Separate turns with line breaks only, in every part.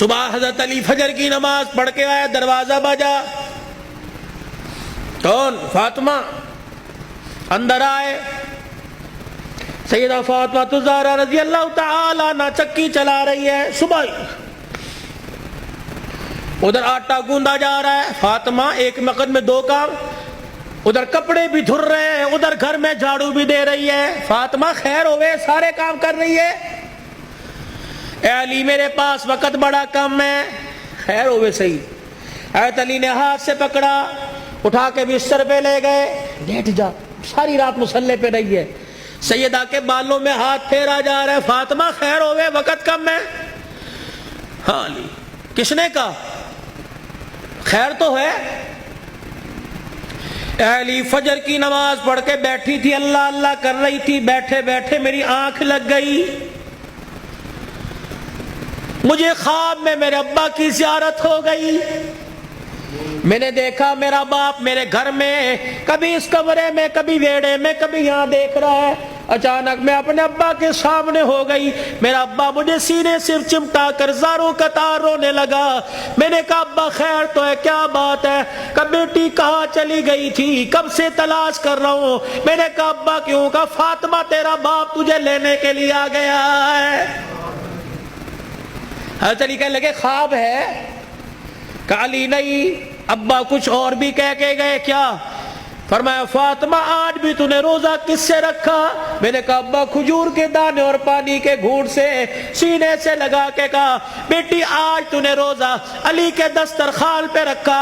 صبح حضرت علی فجر کی نماز پڑھ کے آیا، دروازہ بجا، کون؟ فاطمہ۔ اندر آئے، سیدہ فاطمہ الزہرا رضی اللہ تعالی عنہ چکی چلا رہی ہے، صبح ادھر آٹا گوندا جا رہا ہے، فاطمہ ایک وقت میں دو کام، ادھر کپڑے بھی دھل رہے ہیں، ادھر گھر میں جھاڑو بھی دے رہی ہے۔ فاطمہ خیر ہوئے، سارے کام کر رہی ہے۔ اے علی میرے پاس وقت بڑا کم ہے۔ خیر ہوئے صحیح۔ حضرت علی نے ہاتھ سے پکڑا، اٹھا کے بستر پہ لے گئے، لیٹ جا، ساری رات مصلے پہ رہی ہے۔ سیدہ کے بالوں میں ہاتھ پھیرا جا رہا ہے، فاطمہ خیر ہوئے، وقت کم ہے۔ ہاں علی، کس نے کہا؟ خیر تو ہے۔ اے علی فجر کی نماز پڑھ کے بیٹھی تھی، اللہ اللہ کر رہی تھی، بیٹھے بیٹھے میری آنکھ لگ گئی، مجھے خواب میں میرے ابا کی زیارت ہو گئی۔ میں نے دیکھا میرا باپ میرے گھر میں، کبھی اس کمرے میں، کبھی ویڑے میں، کبھی یہاں دیکھ رہا ہے۔ اچانک میں اپنے ابا کے سامنے ہو گئی، میرا ابا مجھے سینے سے چمٹا کر زاروں قطار رونے لگا۔ میں نے کہا ابا خیر تو ہے، کیا بات ہے؟ کب بیٹی کہاں چلی گئی تھی، کب سے تلاش کر رہا ہوں۔ میں نے کہا ابا کیوں؟ کہا فاطمہ تیرا باپ تجھے لینے کے لیے آ گیا ہے۔ حضرت علی کہنے لگے خواب ہے؟ کہا علی نہیں، ابا کچھ اور بھی کہہ کے گئے کیا؟ فرمایا فاطمہ آج بھی تو نے روزہ کس سے رکھا؟ میں نے کہا ابا کھجور کے دانے اور پانی کے گھونٹ سے، سینے سے لگا کے کہا بیٹی آج تو نے روزہ علی کے دسترخوان پہ رکھا،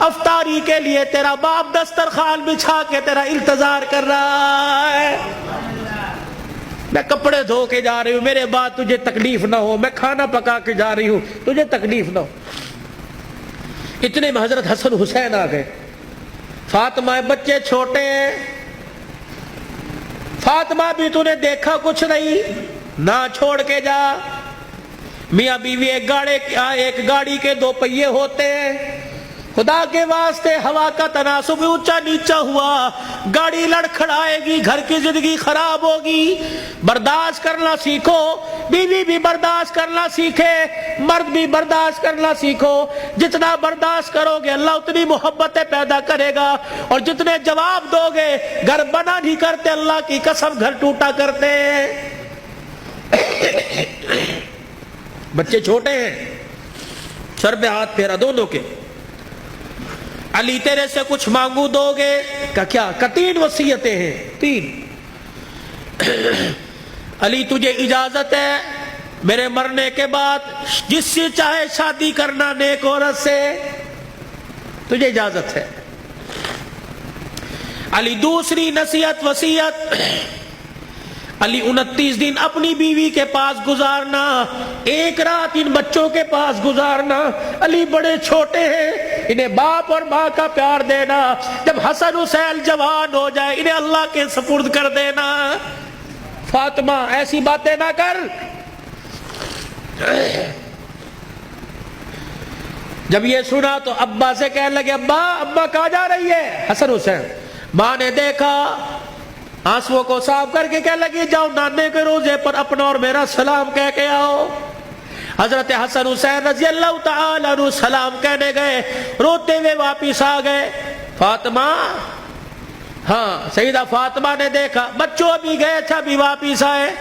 افطاری کے لیے تیرا باپ دسترخوان بچھا کے تیرا انتظار کر رہا ہے۔ میں کپڑے دھو کے جا رہی ہوں، میرے بعد تجھے تکلیف نہ ہو، میں کھانا پکا کے جا رہی ہوں، تجھے تکلیف نہ ہو۔ اتنے میں حضرت حسن حسین آ گئے۔ فاطمہ بچے چھوٹے ہیں، فاطمہ بھی تو نے دیکھا کچھ نہیں، نہ چھوڑ کے جا۔ میاں بیوی ایک گاڑی کے دو پہیے ہوتے ہیں، خدا کے واسطے ہوا کا تناسب اونچا نیچا ہوا، گاڑی لڑکھڑائے گی، گھر کی زندگی خراب ہوگی۔ برداشت کرنا سیکھو، بیوی بھی برداشت کرنا سیکھے، مرد بھی برداشت کرنا سیکھو۔ جتنا برداشت کرو گے اللہ اتنی محبتیں پیدا کرے گا، اور جتنے جواب دو گے گھر بنا نہیں کرتے، اللہ کی قسم گھر ٹوٹا کرتے۔ بچے چھوٹے ہیں، سر پہ ہاتھ پھیرا دونوں کے۔ علی تیرے سے کچھ مانگو دو گے؟ کہ کیا؟ کہ 3 وصیتیں ہیں، 3۔ علی تجھے اجازت ہے میرے مرنے کے بعد جس سے چاہے شادی کرنا نیک عورت سے، تجھے اجازت ہے۔ علی دوسری نصیحت وصیت، علی 29 دن اپنی بیوی کے پاس گزارنا، 1 رات ان بچوں کے پاس گزارنا۔ علی بڑے چھوٹے ہیں، انہیں باپ اور ماں کا پیار دینا، جب حسن حسین جوان ہو جائے انہیں اللہ کے سپرد کر دینا۔ فاطمہ ایسی باتیں نہ کر۔ جب یہ سنا تو ابا سے کہنے لگے ابا کہاں جا رہی ہے؟ حسن حسین۔ ماں نے دیکھا، آنسوؤں کو صاف کر کے کہنے لگی جاؤ نانے کے روزے پر اپنا اور میرا سلام کہہ کے آؤ۔ حضرت حسن حسین رضی اللہ تعالی عنہ سلام کہنے گئے، روتے ہوئے واپس آ گئے۔ فاطمہ، ہاں سیدہ فاطمہ نے دیکھا بچوں بھی گئے تھے، ابھی واپس آئے۔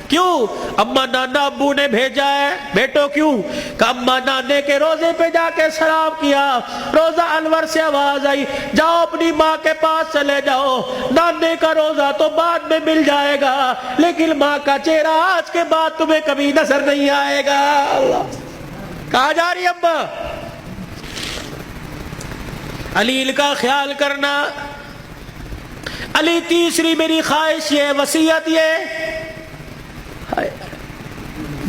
کیوں؟ اما نانا ابو نے بھیجا ہے۔ بیٹو کیوں؟ کہ اما نانے کے روزے پہ جا کے سلام کیا، روزہ انور سے آواز آئی جاؤ اپنی ماں کے پاس چلے جاؤ، نانے کا روزہ تو بعد میں مل جائے گا لیکن ماں کا چہرہ آج کے بعد تمہیں کبھی نظر نہیں آئے گا۔ اللہ، کہاں جا رہی ابا؟ علی کا خیال کرنا۔ علی تیسری میری خواہش یہ، وصیت یہ،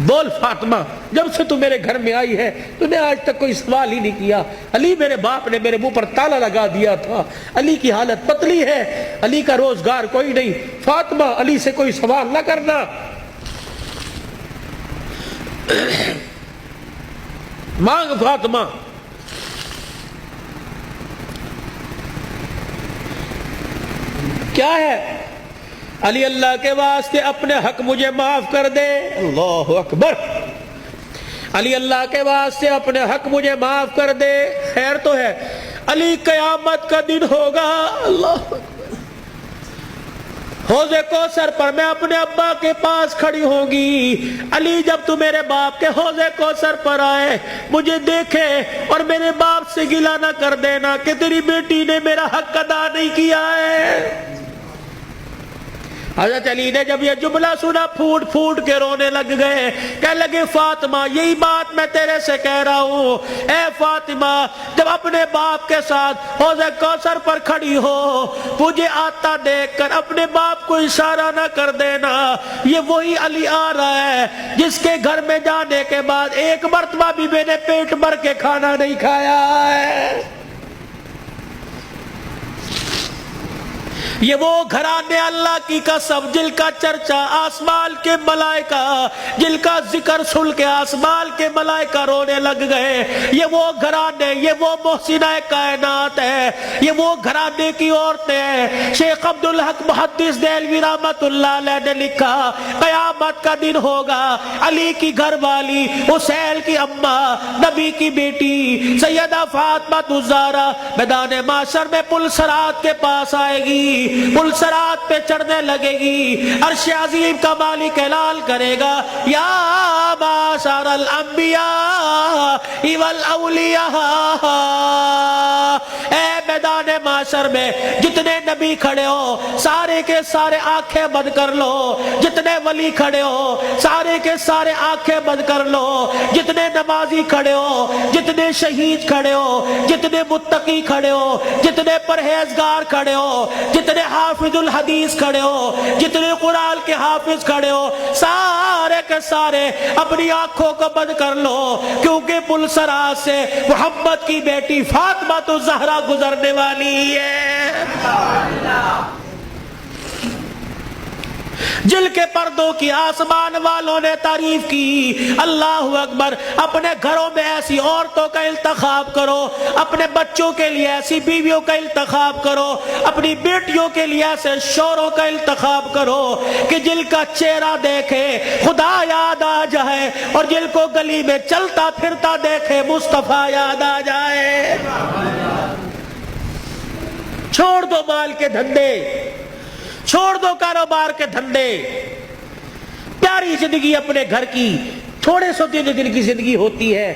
بول فاطمہ جب سے تو میرے گھر میں آئی ہے تو نے آج تک کوئی سوال ہی نہیں کیا۔ علی میرے باپ نے میرے منہ پر تالا لگا دیا تھا، علی کی حالت پتلی ہے، علی کا روزگار کوئی نہیں، فاطمہ علی سے کوئی سوال نہ کرنا۔ مانگ فاطمہ۔ کیا ہے؟ علی اللہ کے واسطے اپنے حق مجھے معاف کر دے۔ اللہ اکبر۔ علی اللہ کے واسطے اپنے حق مجھے معاف کر دے. خیر تو ہے. علی قیامت کا دن ہوگا, اللہ حوض کوثر پر میں اپنے ابا کے پاس کھڑی ہوں گی. علی جب تو میرے باپ کے حوض کوثر پر آئے مجھے دیکھے اور میرے باپ سے گلہ نہ کر دینا کہ تیری بیٹی نے میرا حق ادا نہیں کیا ہے. حضرت علی نے جب یہ جملہ سنا پھوٹ پھوٹ کے رونے لگ گئے. کہنے لگے فاطمہ یہی بات میں تیرے سے کہہ رہا ہوں. اے فاطمہ جب اپنے باپ کے ساتھ حوض کوثر پر کھڑی ہو مجھے آتا دیکھ کر اپنے باپ کو اشارہ نہ کر دینا. یہ وہی علی آ رہا ہے جس کے گھر میں جانے کے بعد ایک مرتبہ بھی میں نے پیٹ بھر کے کھانا نہیں کھایا ہے. یہ وہ گھرانے اللہ کی قسم جن کا چرچا آسمان کے ملائکہ, جن کا ذکر سن کے آسمان کے ملائکہ رونے لگ گئے. یہ وہ گھرانے, یہ وہ محسنہ کائنات ہے, یہ وہ گھرانے کی عورتیں ہیں. شیخ عبدالحق محدث دہلوی رحمت اللہ علیہ نے لکھا قیامت کا دن ہوگا, علی کی گھر والی حسین کی اماں نبی کی بیٹی سیدہ فاطمہ الزہرا میدان معاشر میں پل صراط کے پاس آئے گی. پل صراط پہ چڑھنے لگے گی. عرش عظیم کا مالک اعلان کرے گا یا معاشر الانبیاء والاولیاء. اے میدان معاشر میں جتنے نبی کھڑے ہو سارے کے سارے آنکھیں بند کر لو. جتنے ولی کھڑے ہو سارے کے سارے آنکھیں بند کر لو. جتنے نمازی کھڑے ہو, جتنے شہید کھڑے ہو, جتنے متقی کھڑے ہو, جتنے پرہیزگار کھڑے ہو, جتنے حافظ الحدیث کھڑے ہو, جتنے قرآن کے حافظ کھڑے ہو, سارے کے سارے اپنی آنکھوں کو بند کر لو کیونکہ پل صراط سے محمد کی بیٹی فاطمہ الزہرا گزرنے والی ہے. جل کے پردوں کی آسمان والوں نے تعریف کی. اللہ اکبر. اپنے گھروں میں ایسی عورتوں کا انتخاب کرو, اپنے بچوں کے لیے ایسی بیویوں کا انتخاب کرو, اپنی بیٹیوں کے لیے ایسے شوہروں کا انتخاب کرو کہ جل کا چہرہ دیکھے خدا یاد آ جائے اور جل کو گلی میں چلتا پھرتا دیکھے مصطفیٰ یاد آ جائے. چھوڑ دو مال کے دھندے, چھوڑ دو کاروبار کے دھندے. پیاری زندگی اپنے گھر کی, تھوڑے سو دن کی زندگی ہوتی ہے.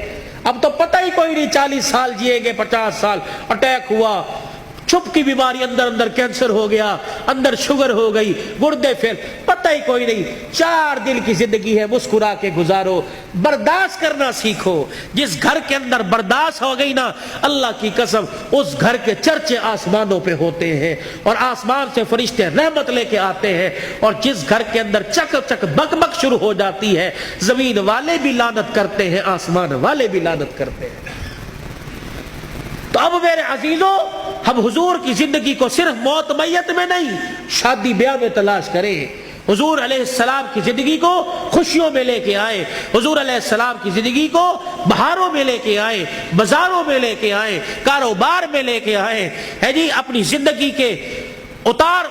اب تو پتہ ہی کوئی نہیں 40 سال جیے گے, 50 سال اٹیک ہوا, چھپ کی بیماری, اندر اندر کینسر ہو گیا, اندر شوگر ہو گئی, گردے فیل, پتہ ہی کوئی نہیں. 4 دن کی زندگی ہے, مسکرا کے گزارو. برداشت کرنا سیکھو. جس گھر کے اندر برداشت ہو گئی نا اللہ کی قسم اس گھر کے چرچے آسمانوں پہ ہوتے ہیں اور آسمان سے فرشتے رحمت لے کے آتے ہیں. اور جس گھر کے اندر چک چک بک بک شروع ہو جاتی ہے زمین والے بھی لعنت کرتے ہیں, آسمان والے بھی لعنت کرتے ہیں. تو اب میرے عزیزوں ہم حضور کی زندگی کو صرف موت میت میں نہیں شادی بیاہ میں تلاش کریں. حضور علیہ السلام کی زندگی کو خوشیوں میں لے کے آئے, حضور علیہ السلام کی زندگی کو بہاروں میں لے کے آئے, بازاروں میں لے کے آئے, کاروبار میں لے کے آئے, ہے جی اپنی زندگی کے اتار,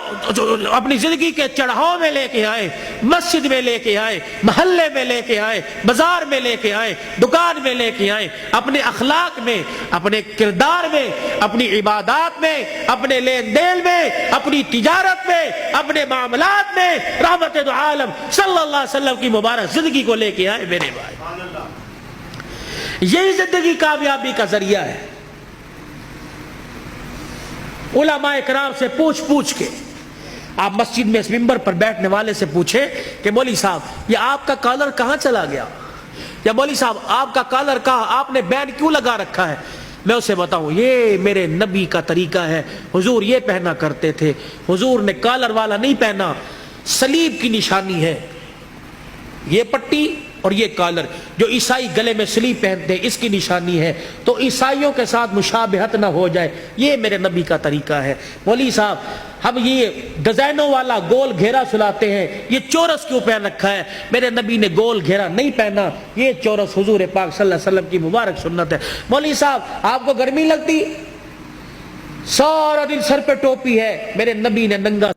اپنی زندگی کے چڑھاؤ میں لے کے آئے, مسجد میں لے کے آئے, محلے میں لے کے آئے, بازار میں لے کے آئے, دکان میں لے کے آئے. اپنے اخلاق میں, اپنے کردار میں, اپنی عبادات میں, اپنے لین دین میں, اپنی تجارت میں, اپنے معاملات میں رحمت دو عالم صلی اللہ علیہ وسلم کی مبارک زندگی کو لے کے آئے. میرے بھائی یہی زندگی کامیابی کا ذریعہ ہے. علماء کرام سے پوچھ کے آپ مسجد میں اس ممبر پر بیٹھنے والے سے پوچھیں کہ مولوی صاحب یہ آپ کا کالر کہاں چلا گیا, یا مولوی صاحب آپ کا کالر کہاں, آپ نے بینڈ کیوں لگا رکھا ہے. میں اسے بتاؤں یہ میرے نبی کا طریقہ ہے, حضور یہ پہنا کرتے تھے, حضور نے کالر والا نہیں پہنا, صلیب کی نشانی ہے یہ پٹی اور یہ کالر. جو عیسائی گلے میں صلیب پہنتے ہیں اس کی نشانی ہے, تو عیسائیوں کے ساتھ مشابہت نہ ہو جائے, یہ میرے نبی کا طریقہ ہے. مولوی صاحب ہم یہ ڈیزائنوں والا گول گھیرا سلاتے ہیں, یہ چورس کیوں پہن رکھا ہے, میرے نبی نے گول گھیرا نہیں پہنا, یہ چورس حضور پاک صلی اللہ علیہ وسلم کی مبارک سنت ہے. مولوی صاحب آپ کو گرمی لگتی, سارا دن سر پہ ٹوپی ہے, میرے نبی نے ننگا